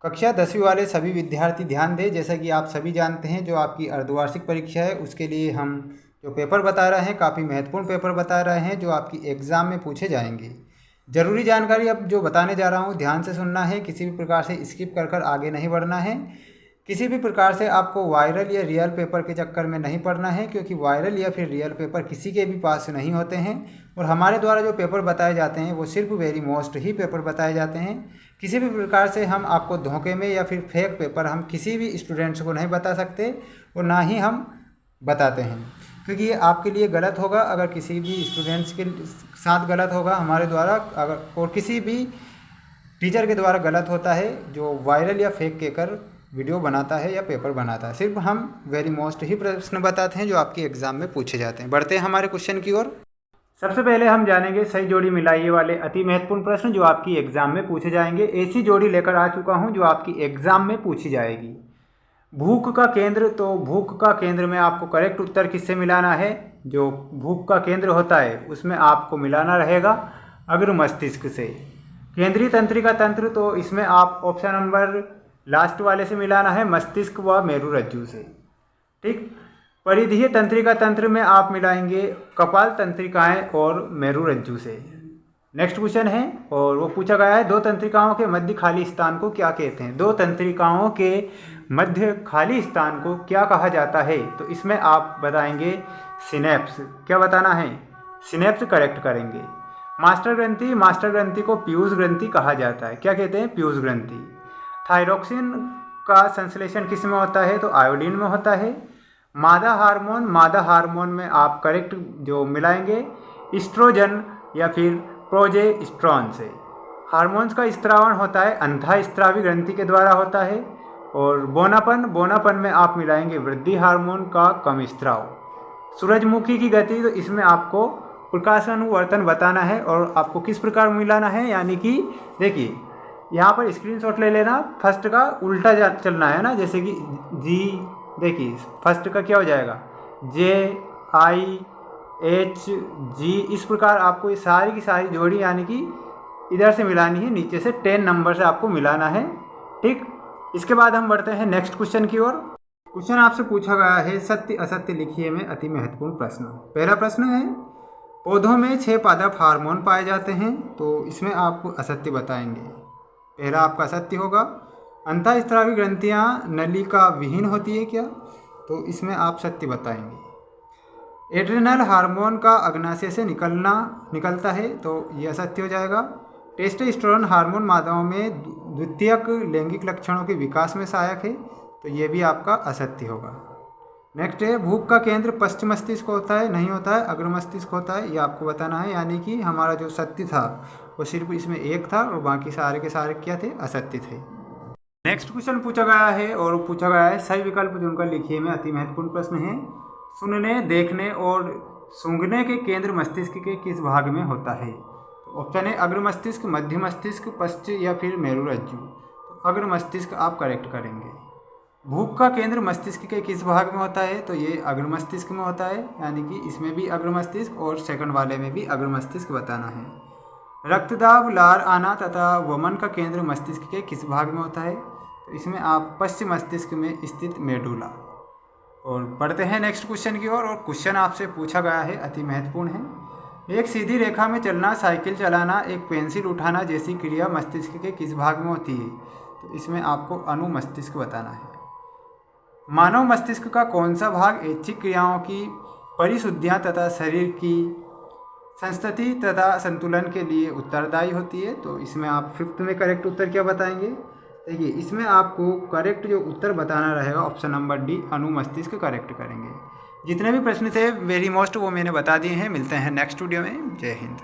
कक्षा 10वीं वाले सभी विद्यार्थी ध्यान दें। जैसा कि आप सभी जानते हैं, जो आपकी अर्धवार्षिक परीक्षा है उसके लिए हम जो पेपर बता रहे हैं काफ़ी महत्वपूर्ण पेपर बता रहे हैं जो आपकी एग्ज़ाम में पूछे जाएंगे। ज़रूरी जानकारी अब जो बताने जा रहा हूँ ध्यान से सुनना है, किसी भी प्रकार से स्किप कर आगे नहीं बढ़ना है। किसी भी प्रकार से आपको वायरल या रियल पेपर के चक्कर में नहीं पड़ना है, क्योंकि वायरल या फिर रियल पेपर किसी के भी पास नहीं होते हैं और हमारे द्वारा जो पेपर बताए जाते हैं वो सिर्फ वेरी मोस्ट ही पेपर बताए जाते हैं। किसी भी प्रकार से हम आपको धोखे में या फिर फेक पेपर हम किसी भी स्टूडेंट्स को नहीं बता सकते और ना ही हम बताते हैं, क्योंकि ये आपके लिए गलत होगा अगर किसी भी स्टूडेंट्स के साथ गलत होगा हमारे द्वारा, अगर और किसी भी टीचर के द्वारा गलत होता है जो वायरल या फेक कहकर वीडियो बनाता है या पेपर बनाता है। सिर्फ हम वेरी मोस्ट ही प्रश्न बताते हैं जो आपके एग्ज़ाम में पूछे जाते हैं। बढ़ते हैं हमारे क्वेश्चन की ओर। सबसे पहले हम जानेंगे सही जोड़ी मिलाइए वाले अति महत्वपूर्ण प्रश्न जो आपकी एग्ज़ाम में पूछे जाएंगे। ऐसी जोड़ी लेकर आ चुका हूं जो आपकी एग्ज़ाम में पूछी जाएगी। भूख का केंद्र, तो भूख का केंद्र में आपको करेक्ट उत्तर किससे मिलाना है? जो भूख का केंद्र होता है उसमें आपको मिलाना रहेगा अग्र मस्तिष्क से। केंद्रीय तंत्रिका तंत्र, तो इसमें आप ऑप्शन नंबर लास्ट वाले से मिलाना है मस्तिष्क व मेरुरज्जु से। ठीक। परिधीय तंत्रिका तंत्र में आप मिलाएंगे कपाल तंत्रिकाएं और मेरुरज्जु से। नेक्स्ट क्वेश्चन है और वो पूछा गया है, दो तंत्रिकाओं के मध्य खाली स्थान को क्या कहते हैं? दो तंत्रिकाओं के मध्य खाली स्थान को क्या कहा जाता है? तो इसमें आप बताएंगे सिनेप्स। क्या बताना है? सिनेप्स करेक्ट करेंगे। मास्टर ग्रंथि, मास्टर ग्रंथि को पीयूष ग्रंथि कहा जाता है। क्या कहते हैं? पीयूष ग्रंथि। थायरोक्सिन का संश्लेषण किस में होता है? तो आयोडीन में होता है। मादा हार्मोन, मादा हार्मोन में आप करेक्ट जो मिलाएंगे इस्ट्रोजन या फिर प्रोजेस्टेरोन से। हार्मोन्स का स्त्रावण होता है अंतःस्रावी ग्रंथि के द्वारा होता है। और बोनापन, बोनापन में आप मिलाएंगे वृद्धि हार्मोन का कम स्त्राव। सूरजमुखी की गति, तो इसमें आपको प्रकाशानुवर्तन बताना है और आपको किस प्रकार मिलाना है, यानी कि देखिए यहाँ पर स्क्रीनशॉट ले लेना। फर्स्ट का उल्टा चलना है ना, जैसे कि जी, देखिए फर्स्ट का क्या हो जाएगा JIHG। इस प्रकार आपको ये सारी की सारी जोड़ी यानी कि इधर से मिलानी है, नीचे से 10 नंबर से आपको मिलाना है। ठीक। इसके बाद हम बढ़ते हैं नेक्स्ट क्वेश्चन की ओर। क्वेश्चन आपसे पूछा गया है सत्य असत्य लिखिए में अति महत्वपूर्ण प्रश्न। पहला प्रश्न है, पौधों में 6 पादप हार्मोन पाए जाते हैं, तो इसमें आपको असत्य बताएंगे। पहला आपका सत्य होगा, अंतःस्रावी ग्रंथियां नलिका विहीन होती है क्या? तो इसमें आप सत्य बताएंगे। एड्रिनल हार्मोन का अग्नाशय से निकलता है, तो यह असत्य हो जाएगा। टेस्टोस्टेरोन हार्मोन मादाओं में द्वितीयक लैंगिक लक्षणों के विकास में सहायक है, तो यह भी आपका असत्य होगा। नेक्स्ट है, भूख का केंद्र पश्च मस्तिष्क होता है, नहीं होता है, अग्र मस्तिष्क होता है। ये आपको बताना है, यानी कि हमारा जो सत्य था वो सिर्फ इसमें एक था और बाकी सारे के सारे क्या थे? असत्य थे। नेक्स्ट क्वेश्चन पूछा गया है और पूछा गया है सही विकल्प चुनकर लिखिए में अति महत्वपूर्ण प्रश्न है। सुनने, देखने और सूंघने के केंद्र मस्तिष्क के किस भाग में होता है? तो ऑप्शन है अग्र मस्तिष्क, मध्य मस्तिष्क, पश्च या फिर मेरुरज्जु। तो अग्र मस्तिष्क आप करेक्ट करेंगे। भूख का केंद्र मस्तिष्क के किस भाग में होता है? तो ये अग्र मस्तिष्क में होता है, यानी कि इसमें भी अग्र मस्तिष्क और सेकंड वाले में भी अग्र मस्तिष्क बताना है। रक्तदाब, लार आना तथा वमन का केंद्र मस्तिष्क के किस भाग में होता है? तो इसमें आप पश्चिम मस्तिष्क में स्थित मेडुला। और बढ़ते हैं नेक्स्ट क्वेश्चन की ओर और क्वेश्चन आपसे पूछा गया है अति महत्वपूर्ण है। एक सीधी रेखा में चलना, साइकिल चलाना, एक पेंसिल उठाना जैसी क्रिया मस्तिष्क के किस भाग में होती है? तो इसमें आपको अनुमस्तिष्क बताना है। मानव मस्तिष्क का कौन सा भाग ऐच्छिक क्रियाओं की परिशुद्धियाँ तथा शरीर की संस्थिति तथा संतुलन के लिए उत्तरदायी होती है? तो इसमें आप 5th में करेक्ट उत्तर क्या बताएंगे? देखिए इसमें आपको करेक्ट जो उत्तर बताना रहेगा ऑप्शन नंबर डी, अनुमस्तिष्क करेक्ट करेंगे। जितने भी प्रश्न थे वेरी मोस्ट वो मैंने बता दिए हैं। मिलते हैं नेक्स्ट वीडियो में। जय हिंद।